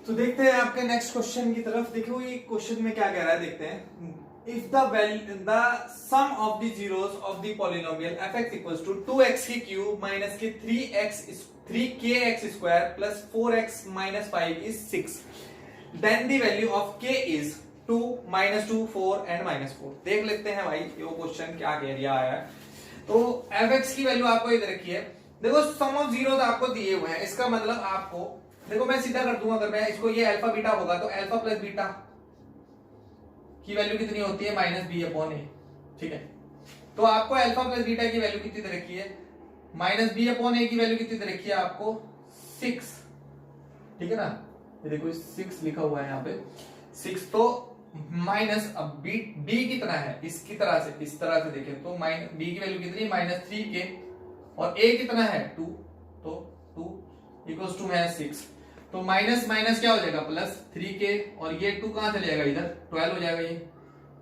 तो देखते हैं आपके नेक्स्ट क्वेश्चन की तरफ। देखो ये क्वेश्चन में क्या कह रहा है, देखते हैं। If the sum of the zeros of the polynomial fx equals to 2x की क्यूब माइनस के 3kx square plus 4x minus 5 is 6, then the value of k is 2, -2, 4 and -4। देख लेते हैं भाई ये क्वेश्चन क्या कह दिया है। तो fx की वैल्यू आपको इधर रखी है। देखो सम ऑफ जीरोस आपको दिए हुए हैं, इसका मतलब आपको देखो मैं सीधा कर दूंगा। अगर मैं इसको ये अल्फा बीटा होगा तो अल्फा प्लस बीटा की वैल्यू कितनी होती है, -b/a। ठीक है, तो आपको अल्फा प्लस बीटा की वैल्यू कितनी दे रखी है, -b/a की वैल्यू कितनी दे रखी है आपको 6। ठीक है ना, ये देखो 6 लिखा हुआ है यहाँ पे 6। तो माइनस अब b कितना है, इसकी तरह से इस तरह से देखें तो b की वैल्यू कितनी -3k और a कितना है 2, तो 2 इक्वल्स टू है 6। तो माइनस माइनस क्या हो जाएगा प्लस 3k और ये 2 कहां चले जाएगा, इधर 12 हो जाएगा ये।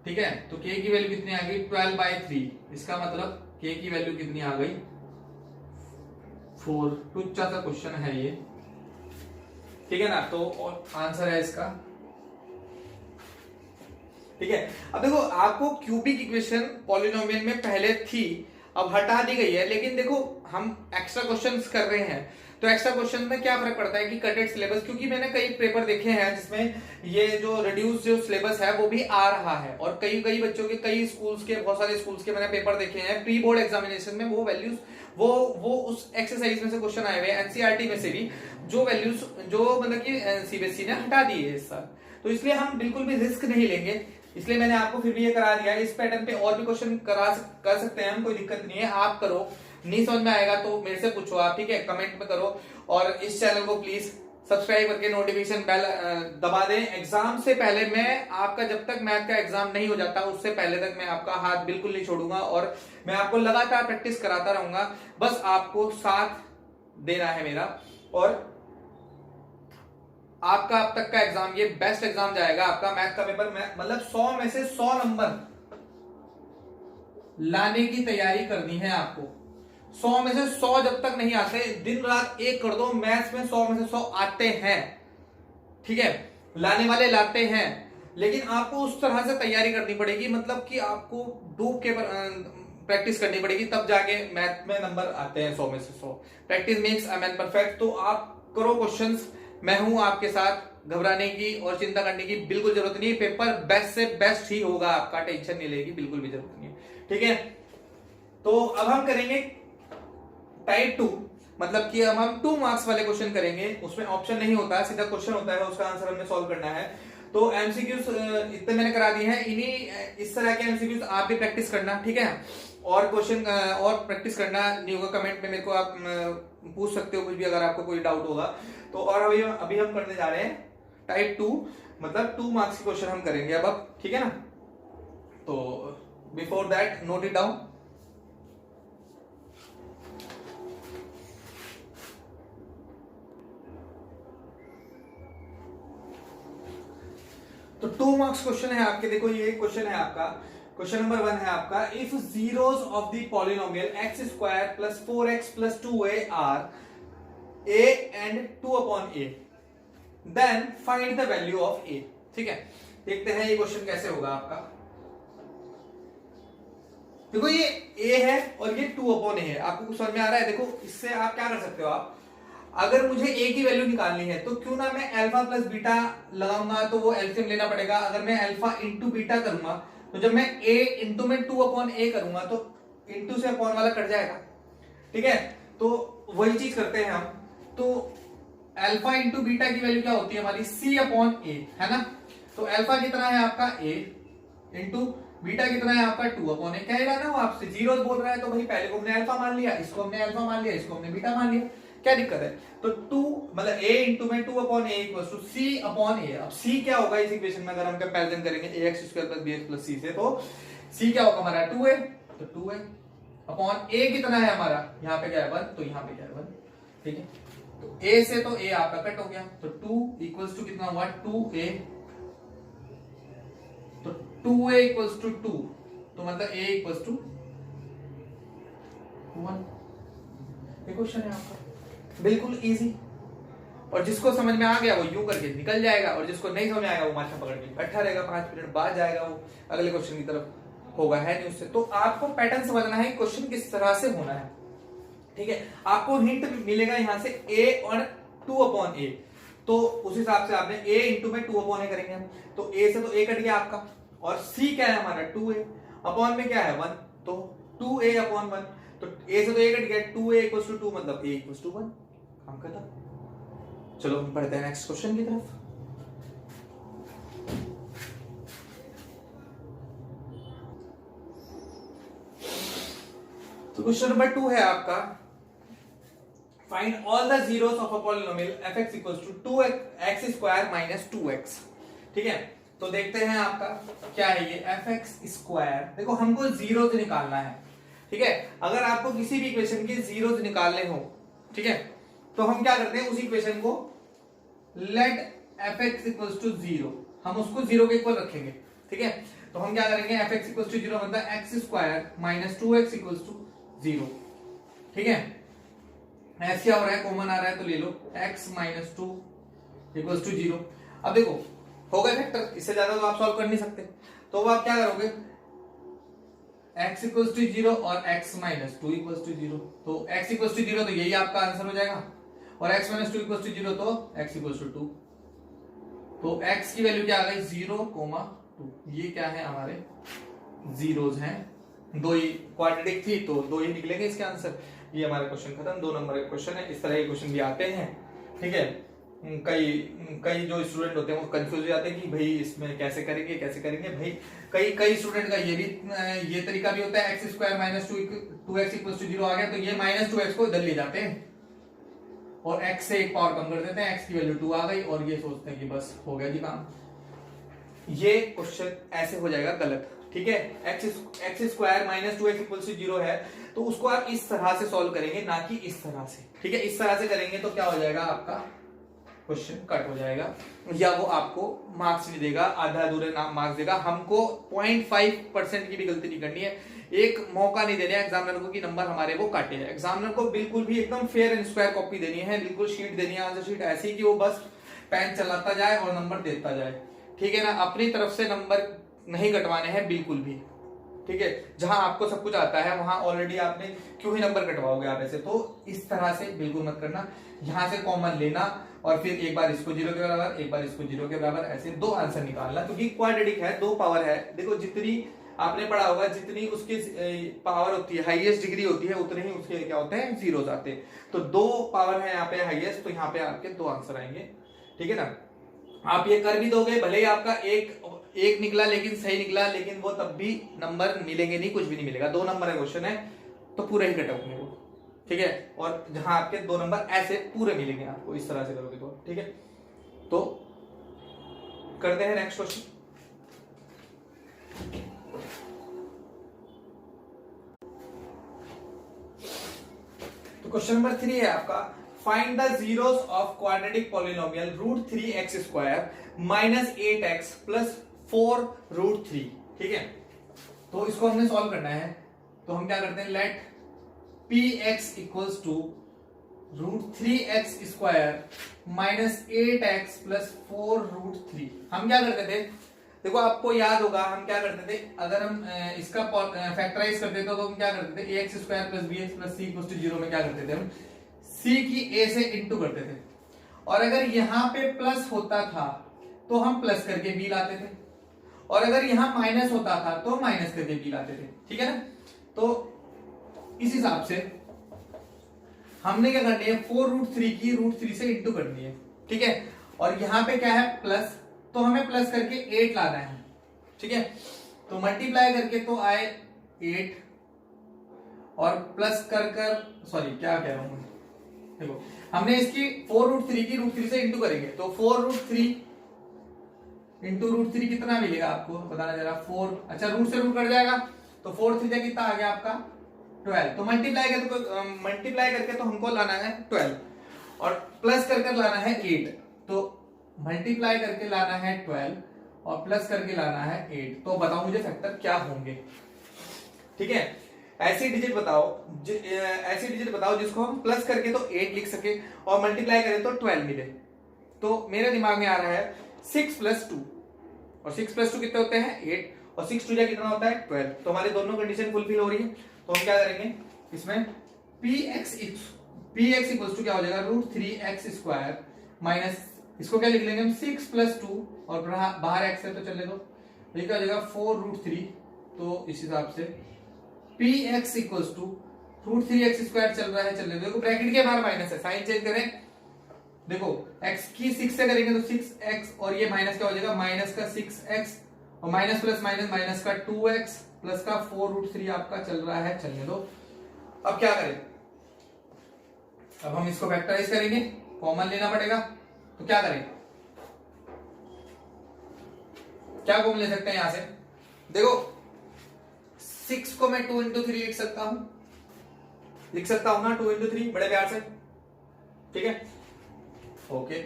ठीक है, तो k की वैल्यू कितनी आ गई 12/3। इसका मतलब k की वैल्यू कितनी आ गई 4। टूचा सा क्वेश्चन है ये। ठीक है ना, तो और आंसर है इसका। ठीक है, अब देखो आपको क्यूबिक इक्वेशन पॉलिनोमियल में पहले थी, अब हटा दी गई है। लेकिन देखो हम एक्स्ट्रा क्वेश्चंस कर रहे हैं, तो एक्स्ट्रा क्वेश्चन में क्या फर्क पड़ता है कि कटेड सिलेबस, क्योंकि मैंने कई पेपर देखे हैं जिसमें ये जो रिड्यूस जो सिलेबस है वो भी आ रहा है। और कई बच्चों के, कई स्कूल्स के, बहुत सारे स्कूल्स के मैंने पेपर देखे हैं प्री बोर्ड एग्जामिनेशन में। वो वैल्यूज वो उस एक्सरसाइज में से क्वेश्चन आए हुए एनसीईआरटी में से भी, जो वैल्यूज जो मतलब कि सीबीएसई ने हटा दी है इस साल। तो इसलिए हम बिल्कुल भी रिस्क नहीं लेंगे, इसलिए मैंने आपको फिर भी ये करा दिया है। इस पैटर्न पे और भी क्वेश्चन कर सकते हैं हम, कोई दिक्कत नहीं है। आप करो, नहीं समझ में आएगा तो मेरे से पूछो आप, ठीक है, कमेंट में करो। और इस चैनल को प्लीज सब्सक्राइब करके नोटिफिकेशन बेल दबा दें। एग्जाम से पहले मैं आपका, जब तक मैथ का एग्जाम नहीं हो जाता उससे पहले तक मैं आपका हाथ बिल्कुल नहीं छोड़ूंगा और मैं आपको लगातार प्रैक्टिस कराता रहूंगा। बस आपको साथ देना है मेरा। और आपका अब तक का एग्जाम ये बेस्ट एग्जाम जाएगा आपका मैथ का पेपर। मतलब 100 में से 100 नंबर लाने की तैयारी करनी है आपको। 100 में से 100 जब तक नहीं आते, दिन रात एक कर दो, मैथ्स में 100 में से 100 आते हैं। ठीक है, लाने वाले लाते हैं, लेकिन आपको उस तरह से तैयारी करनी पड़ेगी, मतलब कि आपको डूब के प्रैक्टिस करनी पड़ेगी, तब जाके मैथ में नंबर आते हैं 100 में से 100। Practice makes a man perfect. तो आप करो क्वेश्चंस, मैं हूं आपके साथ। घबराने की और चिंता करने की बिल्कुल जरूरत नहीं है। पेपर बेस्ट से बेस्ट ही होगा आपका, टेंशन नहीं लेगी, बिल्कुल भी जरूरत नहीं है। ठीक है, तो अब हम करेंगे टाइप 2, मतलब कि अब हम 2 मार्क्स वाले क्वेश्चन करेंगे। उसमें ऑप्शन नहीं होता है, सीधा क्वेश्चन होता है, उसका आंसर हमने सॉल्व करना है। तो एमसीक्यूज इतने मैंने करा दिए हैं, इन्हीं इस तरह के एमसीक्यूज आप भी प्रैक्टिस करना। ठीक है, और क्वेश्चन और प्रैक्टिस करना नहीं होगा, कमेंट में मेरे को आप पूछ सकते हो कुछ भी अगर आपको कोई डाउट होगा तो। और अभी हम करने जा रहे हैं टाइप 2, मतलब 2 मार्क्स के क्वेश्चन हम करेंगे अब। ठीक है ना, तो before that note it down. तो 2 मार्क्स क्वेश्चन है आपके। देखो ये क्वेश्चन है आपका, क्वेश्चन नंबर 1 है आपका। If zeros of the polynomial x square plus 4x plus 2a are a and 2/a, then find the value of a। ठीक है, देखते हैं ये क्वेश्चन कैसे होगा आपका। देखो ये a है और ये 2/a है। आपको कुछ समझ में आ रहा है? देखो इससे आप क्या कर सकते हो, आप अगर मुझे a की वैल्यू निकालनी है तो क्यों ना मैं अल्फा प्लस बीटा लगाऊंगा, तो वो एलसीएम लेना पड़ेगा। अगर मैं अल्फा इंटू बीटा करूंगा तो जब मैं a इंटू में 2/a करूंगा तो इंटू से अपॉन वाला कट जाएगा। ठीक है, तो वही चीज करते हैं हम। तो अल्फा इंटू बीटा की वैल्यू क्या होती है हमारी c/a, है ना। तो अल्फा कितना है आपका a इंटू बीटा कितना है आपका 2/a। कह रहा है ना वो आपसे, जीरो बोल रहा है तो भाई पहले को हमने अल्फा मान लिया, इसको हमने अल्फा मान लिया, इसको हमने बीटा मान लिया, क्या दिक्कत है। तो 2 मतलब a इंटू में 2/a इक्वल्स टू c/a। अब c क्या होगा इस इक्वेशन में, अगर हम कंपैरिजन करेंगे ax square plus bx plus c से, तो c क्या होगा हमारा 2a, तो 2a अपॉन a कितना है हमारा, यहाँ पे क्या है 1, तो यहाँ पे क्या है 1। ठीक है, तो a से तो a आपका कट हो गया, तो 2 इक्वल्स टू कितना हुआ 2a, तो 2a इक्वल्स टू 2, तो मतलब a इक्वल्स टू 1। ये क्वेश्चन है आपका, बिल्कुल इजी। और जिसको समझ में आ गया वो यूं करके निकल जाएगा, और जिसको नहीं समझ में आएगा वो माथा पकड़ के बैठा रहेगा, 5 मिनट बाद जाएगा वो अगले क्वेश्चन की तरफ, होगा है नहीं उससे। तो आपको पैटर्न समझना है, क्वेश्चन किस तरह से होना है, ठीक है। आपको हिंट मिलेगा यहाँ से a और 2/a, तो उस हिसाब से आपने a इंटू में 2/a करेंगे हम, तो a से तो a कट गया आपका, और c क्या है हमारा 2a, अपॉन में क्या है 1, तो 2a/1, तो a से तो a कट गया, 2a = 2 मतलब a = 1, काम खत्म। चलो हम पढ़ते हैं नेक्स्ट क्वेश्चन की तरफ। तो क्वेश्चन नंबर 2 है आपका, find all the zeros of a polynomial fx = 2x² - 2x, ठीक है। तो देखते हैं आपका क्या है ये fx², देखो हमको जीरोस निकालना है, ठीक है। अगर आपको किसी भी इक्वेशन के जीरोस निकालने हो, ठीक है, तो हम क्या करते हैं, उसी इक्वेशन को लेट fx = 0, हम उसको 0 के इक्वल रखेंगे, ठीक है। तो हम क्या करेंगे, fx = 0 मतलब x² - 2x = 0, ठीक है। ऐसे क्या हो रहा है, कॉमन आ रहा है तो ले लो, x - 2 = 0। अब देखो हो गए फैक्टर, इससे ज्यादा तो आप सॉल्व कर नहीं सकते, तो अब आप क्या करोगे, x = 0 और x - 2 = 0, तो x = 0 तो यही आपका आंसर हो जाएगा, और x - 2 = 0 तो x = 2, तो x की वैल्यू क्या आ गई 0,2, ये क्या है हमारे जीरोस हैं, दो ही क्वाड्रेटिक थी तो दो ही निकलेंगे इसके आंसर। ये हमारा क्वेश्चन खत्म, 2 नंबर का क्वेश्चन है। इस तरह के क्वेश्चन भी आते हैं, ठीक है। कई जो स्टूडेंट होते हैं वो कंफ्यूज हो जाते हैं कि भाई इसमें कैसे करेंगे भाई, कई स्टूडेंट का ये तरीका भी होता है, x² - 2x = 0 आ गया तो ये -2x को इधर ले जाते हैं और x से एक पावर कम कर देते हैं, x की वैल्यू 2 आ गई, और ये सोचते हैं कि बस हो गया जी काम। ये क्वेश्चन ऐसे हो जाएगा गलत, ठीक है। x² - 2x = 0 है तो उसको आप इस तरह से सॉल्व करेंगे, ना कि इस तरह से, ठीक है। इस तरह से करेंगे तो क्या हो जाएगा, आपका क्वेश्चन कट हो जाएगा, या वो आपको मार्क्स नहीं देगा, आधा अधूरे मार्क्स देगा। हमको 0.5% की भी गलती नहीं करनी है, एक मौका नहीं देना है एग्जामिनर को कि नंबर हमारे वो काटे। एग्जामिनर को बिल्कुल भी एकदम फेयर एंड स्क्वायर कॉपी देनी है, बिल्कुल शीट देनी है, आंसर शीट ऐसी कि वो बस पेन चलाता जाए और नंबर देता जाए, ठीक है ना। अपनी तरफ से नंबर नहीं कटवाने हैं बिल्कुल भी, ठीक है। जहां आपको सब कुछ आता है वहां ऑलरेडी आपने क्यों ही नंबर कटवाओगे आप ऐसे, तो इस तरह से बिल्कुल मत करना। यहां से कॉमन लेना और फिर एक बार इसको 0 के बराबर, एक बार इसको 0 के बराबर, ऐसे 2 आंसर निकालना, क्योंकि क्वाड्रेटिक है, 2 पावर है। देखो जितनी आपने पढ़ा होगा, जितनी उसकी पावर होती है, हाईएस्ट डिग्री होती है, उतने ही उसके क्या होते हैं, जीरोस आते हैं। तो 2 पावर है यहाँ पे हाईएस्ट, तो यहाँ पे आपके 2 आंसर आएंगे, ठीक है ना। आप ये कर भी दोगे, भले ही आपका एक निकला लेकिन सही निकला, लेकिन वो तब भी नंबर मिलेंगे नहीं, कुछ भी नहीं मिलेगा। 2 नंबर का क्वेश्चन है तो पूरे ही कट होंगे वो, ठीक है। और जहां आपके 2 नंबर ऐसे पूरे मिलेंगे आपको, इस तरह से करोगे तो, ठीक है। तो करते हैं नेक्स्ट क्वेश्चन। तो क्वेश्चन नंबर 3 है आपका, find the zeros of quadratic polynomial √3x² - 8x + 4√3, ठीक है। तो इसको हमने सॉल्व करना है, तो हम क्या करते हैं, लेट px = √3x² - 8x + 4√3। हम क्या करते थे, देखो आपको याद होगा हम क्या करते थे, अगर हम इसका फैक्टराइज करते थे तो हम क्या करते थे, ax² + bx + c = 0 में क्या करते थे, हम c की a से इंटू करते थे, और अगर यहां पे प्लस होता था तो हम प्लस करके b लाते थे, और अगर यहां माइनस होता था तो माइनस करके b लाते थे, ठीक है ना। तो इस हिसाब से हमने क्या करनी है, 4√3 की √3 से इंटू करनी है, ठीक है। और यहां पे क्या है प्लस, तो हमें प्लस करके 8 लाना है, ठीक है। तो मल्टीप्लाई करके तो आए 8, और प्लस कर सॉरी क्या कह रहा हूं मैं, देखो हमने इसकी 4√3 की √3 से इंटू करेंगे, तो 4√3 इंटू √3 कितना मिलेगा आपको बताना जरा, 4, अच्छा रूट से रूट कट जाएगा, तो 4 कितना आ गया आपका 12। तो मल्टीप्लाई करके तो हमको लाना है 12, और प्लस कर लाना है 8। तो मल्टीप्लाई करके लाना है 12 और प्लस करके लाना है 8। तो बताओ मुझे फैक्टर क्या होंगे, ठीक है। ऐसी डिजिट बताओ जिसको हम प्लस करके तो 8 लिख सके और मल्टीप्लाई करें तो 12 मिले, तो मेरे दिमाग में आ रहा है 6+2, और 6+2 कितने होते हैं 8, और 6 2 जा कितना होता है 12। तो हमारी दोनों कंडीशन फुलफिल हो रही है। तो हम क्या करेंगे इसमें px इक्वल्स टू क्या हो जाएगा √3x² माइनस इसको क्या लिख लेंगे हम 6+2 और बाहर x है तो चले दो, ये क्या हो जाएगा 4√3। तो इस हिसाब से px इक्वल्स टू √3x² चल रहा है, चल रहा है, देखो ब्रैकेट के बाहर माइनस है, साइन चेंज करें, देखो x की 6 से करेंगे तो 6x और ये माइनस क्या हो जाएगा माइनस का 6x और माइनस प्लस माइनस माइनस का 2x प्लस का 4√3 आपका चल रहा है, चलने दो। अब क्या करें, अब हम इसको फैक्टराइज करेंगे, कॉमन लेना पड़ेगा, तो क्या करें, क्या कॉमन ले सकते हैं यहां से, देखो 6 को मैं 2 into 3 लिख सकता हूं ना 2 into 3 बड़े प्यार से, ठीक है ओके।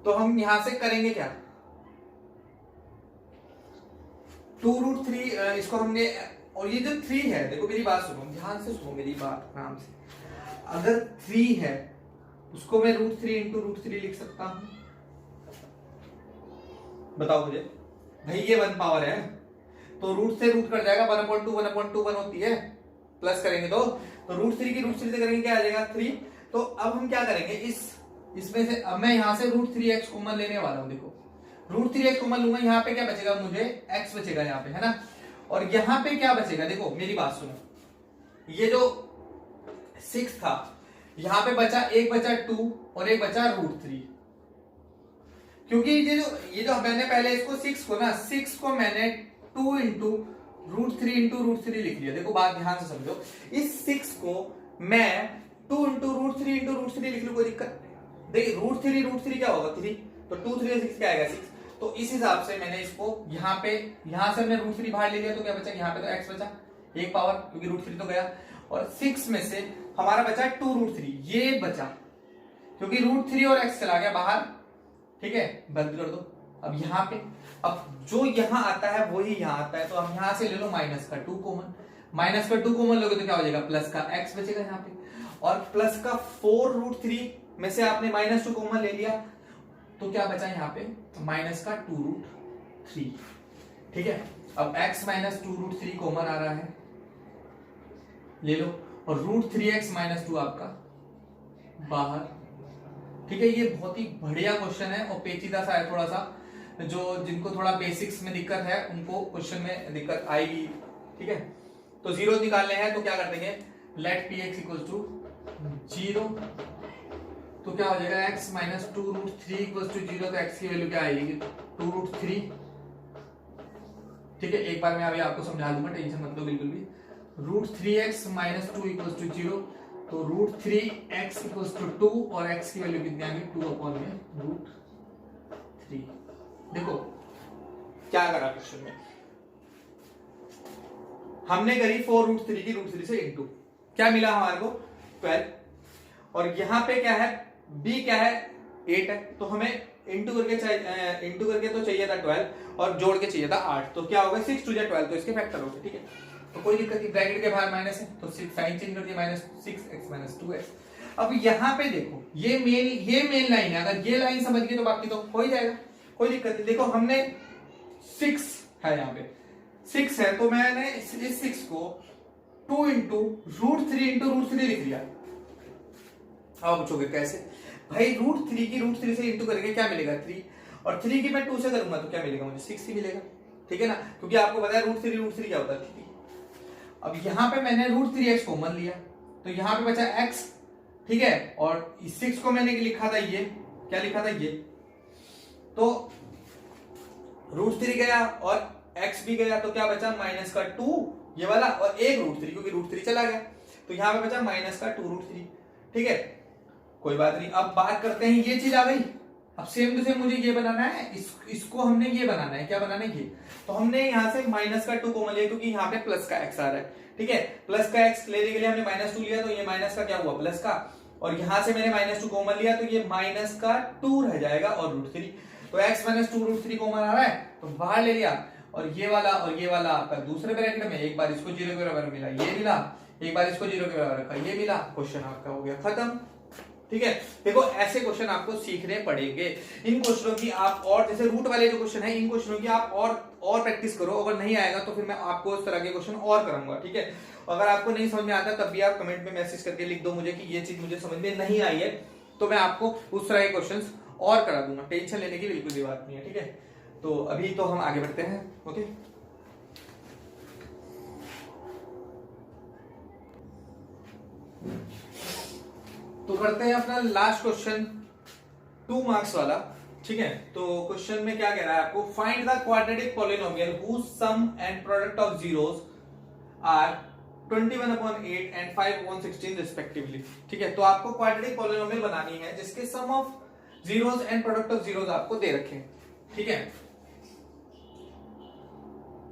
तो हम यहां से करेंगे क्या 2√3 इसको हमने, और ये जो 3 है, देखो मेरी बात सुनो ध्यान से, सुनो मेरी बात आराम से, अगर 3 है उसको मैं √3 into √3 लिख सकता हूं, बताओ मुझे भाई, ये 1 पावर है तो रूट से रूट कट जाएगा, 1/2 1/2 1 होती है, प्लस करेंगे तो √3 की √3 से करेंगे क्या आ जाएगा 3। तो अब हम क्या करेंगे इसमें से, अब मैं यहां से √3x कॉमन लेने वाला हूं, देखो √3x कॉमन लूंगा, यहाँ पे क्या बचेगा मुझे x बचेगा यहाँ पे, है ना, और यहाँ पे क्या बचेगा, देखो मेरी बात सुनो, ये जो 6 था यहाँ पे बचा, एक बचा 2 और एक बचा √3, क्योंकि ये जो मैंने पहले इसको 6 को मैंने 2 into √3 लिख लिया, देखो बात ध्यान से समझो, इस 6 को मैं 2 into √3 लिख लूं, कोई दिक्कत नहीं, देखिए √3 क्या होगा 3, तो 2 3 6 क्या आएगा 6, तो इस हिसाब से मैंने इसको यहाँ से हमने √3 बाहर ले लिया, तो क्या बचा यहाँ पे, तो x बचा 1 पावर, क्योंकि √3 तो गया, और 6 में से हमारा बचा 2√3, ये बचा क्योंकि √3 और x चला गया बाहर, ठीक है बंद कर दो। अब यहाँ पे, अब जो यहाँ आता है वही यहाँ आता है, तो हम यहाँ से ले लो माइनस का 2 कॉमन लोगे तो क्या हो जाएगा प्लस का x बचेगा यहाँ पे, और प्लस का 4√3 में से आपने -2 कॉमन ले लिया, तो क्या बचा यहाँ पे माइनस का 2√3, ठीक है। अब x माइनस 2√3 कॉमन आ रहा है, ले लो, और √3x - 2 आपका बाहर, ठीक है। ये बहुत ही बढ़िया क्वेश्चन है और पेचीदा सा है थोड़ा सा, जो जिनको थोड़ा बेसिक्स में दिक्कत है उनको क्वेश्चन में दिक्कत आएगी, ठीक है। तो जीरो निकालने हैं तो क्या कर देंगे, लेट px इक्वल्स टू 0, तो क्या हो जाएगा x माइनस 2√3 इक्वल्स टू 0, तो x की वैल्यू क्या आएगी 2√3, ठीक है। एक बार मैं अभी आपको समझा दूंगा, टेंशन मत लो बिल्कुल भी। √3x - 2 इक्वल्स टू 0, तो √3x इक्वल्स टू 2 और x की वैल्यू कितनी आ गई 2/√3। देखो क्या करा क्वेश्चन में, हमने करी 4√3 की √3 से इंटू, क्या मिला हमारे को 12, और यहां पे क्या है b क्या है 8 है, तो हमें इंटू करके तो चाहिए था 12 और जोड़ के चाहिए था 8, तो क्या होगा 6 2 12, तो इसके फैक्टर हो गए, ठीक है। तो कोई दिक्कत नहीं, ब्रैकेट के बाहर माइनस है तो साइन चेंज कर दिया, -6x - 2x। अब यहाँ पे देखो ये मेन लाइन है, अगर ये लाइन समझ गए तो बाकी तो हो ही जाएगा, कोई दिक्कत नहीं। देखो हमने 6 है, यहाँ पे 6 है, तो मैंने इस 6 को 2 into √3 लिख लिया। अब पूछोगे कैसे भाई, √3 की √3 से इंटू करके क्या मिलेगा 3, और 3 की मैं 2 से करूंगा तो क्या मिलेगा मुझे 6 ही मिलेगा, ठीक है ना, क्योंकि आपको पता है √3 क्या होता है 3। अब यहाँ पे मैंने √3x कॉमन लिया, तो यहाँ पे बचा x, ठीक है, और 6 को मैंने लिखा था ये, क्या लिखा था ये, तो √3 गया और x भी गया, तो क्या बचा माइनस का 2 ये वाला और एक √3, क्योंकि √3 चला गया, तो यहाँ पे बचा माइनस का 2√3, ठीक है, कोई बात नहीं। अब बात करते हैं, ये चीज आ गई, अब सेम टू सेम मुझे ये बनाना है, इसको हमने ये बनाना है, क्या बनाना है ये, तो हमने यहाँ से माइनस का 2 कॉमन लिया, क्योंकि यहाँ पे प्लस का x आ रहा है, ठीक है, प्लस का x लेने के लिए हमने -2 लिया, तो ये माइनस का क्या हुआ प्लस का, और यहाँ से मैंने -2 कॉमन लिया, तो ये माइनस का 2 रह जाएगा और √3, तो x - 2 √3 कॉमन आ रहा है तो बाहर ले लिया, और ये वाला आपका दूसरे ब्रैकेट में, एक बार इसको 0 के बराबर मिला, ये मिला, एक बार इसको 0 के बराबर रखा, ये मिला, क्वेश्चन आपका हो गया खत्म। ठीक है, देखो ऐसे क्वेश्चन आपको सीखने पड़ेंगे। इन क्वेश्चनों की आप और जैसे रूट वाले जो क्वेश्चन है, इन क्वेश्चनों की आप और प्रैक्टिस करो। अगर नहीं आएगा तो फिर मैं आपको इस तरह के क्वेश्चन और कराऊंगा। ठीक है, अगर आपको नहीं समझ में आता तब भी आप कमेंट में मैसेज करके लिख दो मुझे कि ये चीज मुझे समझ में नहीं आई है, तो मैं आपको उस तरह के क्वेश्चन और करा दूंगा। टेंशन लेने की बिल्कुल भी बात नहीं है। ठीक है, तो अभी तो हम आगे बढ़ते हैं। ओके, तो करते हैं अपना लास्ट क्वेश्चन 2 मार्क्स वाला। ठीक है, तो क्वेश्चन में क्या कह रहा है आपको, find the quadratic polynomial whose sum and product of zeros are 21/8 and 5/16 respectively. ठीक है, तो आपको क्वाड्रेटिक पॉलिनोमियल बनानी है जिसके sum of zeros and product of zeros आपको दे रखे हैं। ठीक है,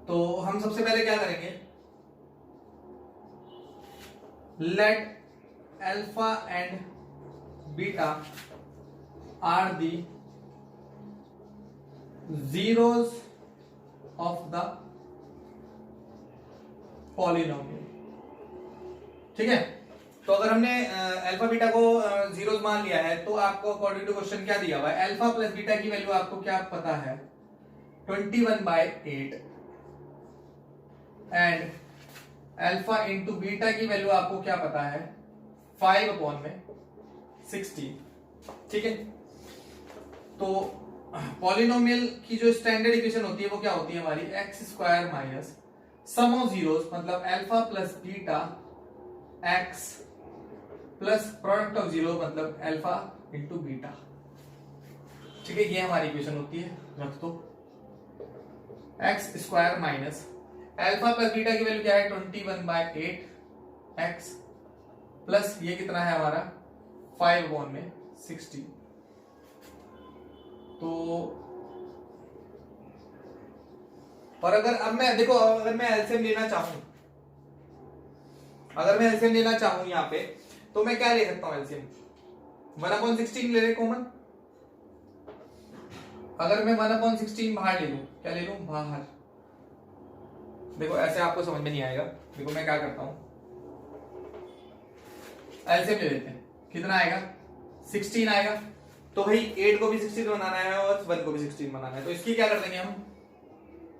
तो हम सबसे पहले क्या करेंगे, let alpha and beta are the zeros of the polynomial। ठीक है, तो अगर हमने अल्फा बीटा को जीरोस मान लिया है तो आपको अकॉर्डिंग टू क्वेश्चन क्या दिया हुआ है, अल्फा प्लस बीटा की वैल्यू आपको क्या पता है 21/8 एंड अल्फा इंटू बीटा की वैल्यू आपको क्या पता है 5/16। ठीक है, तो पॉलिनोमियल की जो स्टैंडर्ड इक्वेशन होती है वो क्या होती है हमारी, x² minus sum of zeros मतलब alpha plus beta x plus product of zero मतलब अल्फा इंटू बीटा। ठीक है, ये हमारी इक्वेशन होती है, रख दो। x² minus alpha plus beta की वैल्यू क्या है 21/8 x प्लस ये कितना है हमारा 5/16। तो और अगर अब मैं देखो, अगर मैं एलसीएम लेना चाहूं, यहां पे तो मैं क्या ले सकता हूं एलसीएम, 1/16 ले ले कॉमन। अगर मैं 1/16 बाहर ले लूं, क्या ले लूं बाहर, देखो ऐसे आपको समझ में नहीं आएगा। देखो मैं क्या करता हूं, एलसीएम ले लेते हैं, कितना आएगा 16 आएगा। तो भाई 8 को भी 16 बनाना है और 1 को भी 16 बनाना है, तो इसकी क्या कर देंगे हम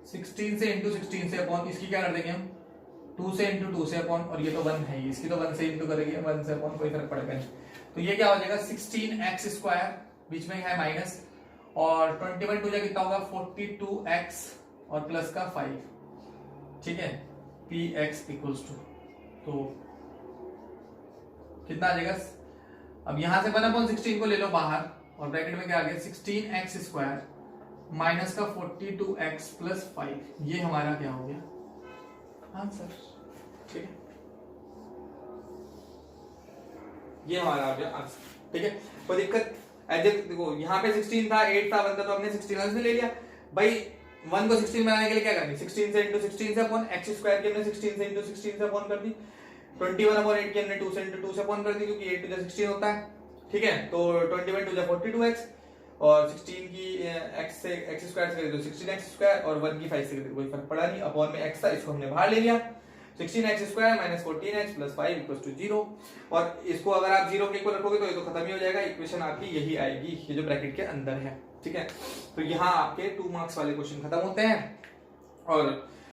16 से इंटू 16 से अपॉन, इसकी क्या कर देंगे हम 2 से इंटू 2 से अपॉन, और ये तो 1 है, इसकी तो 1 से इंटू करेंगे 1 से अपॉन, कोई फर्क पड़ेगा नहीं। तो ये क्या हो जाएगा 16x², बीच में है माइनस, और 21 टू कितना होगा 42x और प्लस का 5। ठीक है, px इक्वल्स टू, तो कितना आ जाएगा, अब यहां से 1/16 को ले लो बाहर और ब्रैकेट में क्या आ गया 16x² माइनस का 42x प्लस 5, ये हमारा क्या हो गया आंसर। ठीक है, ये हमारा आ गया आंसर। ठीक है, कोई दिक्कत, देखो यहाँ पे 16 था, 8 था, 1 था, तो हमने 16 में ले लिया भाई। 1 को 16 बनाने के लिए क्या करनी, 16 से इंटू 16 से अपॉन, x² की हमने 16 से इंटू 16 से अपॉन कर दी, 21/8 की हमने 2 से इंटू 2 से अपॉन कर दी, क्योंकि 8 टू 16 होता है। ठीक है, तो 21 टू 42x और 16 की x से x² से करें तो 16x² और 1 की 5 से करें, कोई फर्क पड़ा नहीं, अपॉन में x था, इसको हमने बाहर ले लिया, 16x² minus 14x plus 5 equals to 0। और इसको अगर आप 0 के इक्वल रखोगे तो ये तो खत्म ही हो जाएगा, इक्वेशन आपकी यही आएगी, ये जो ब्रैकेट के अंदर है। ठीक है, तो यहाँ आपके 2 मार्क्स वाले क्वेश्चन खत्म होते हैं। और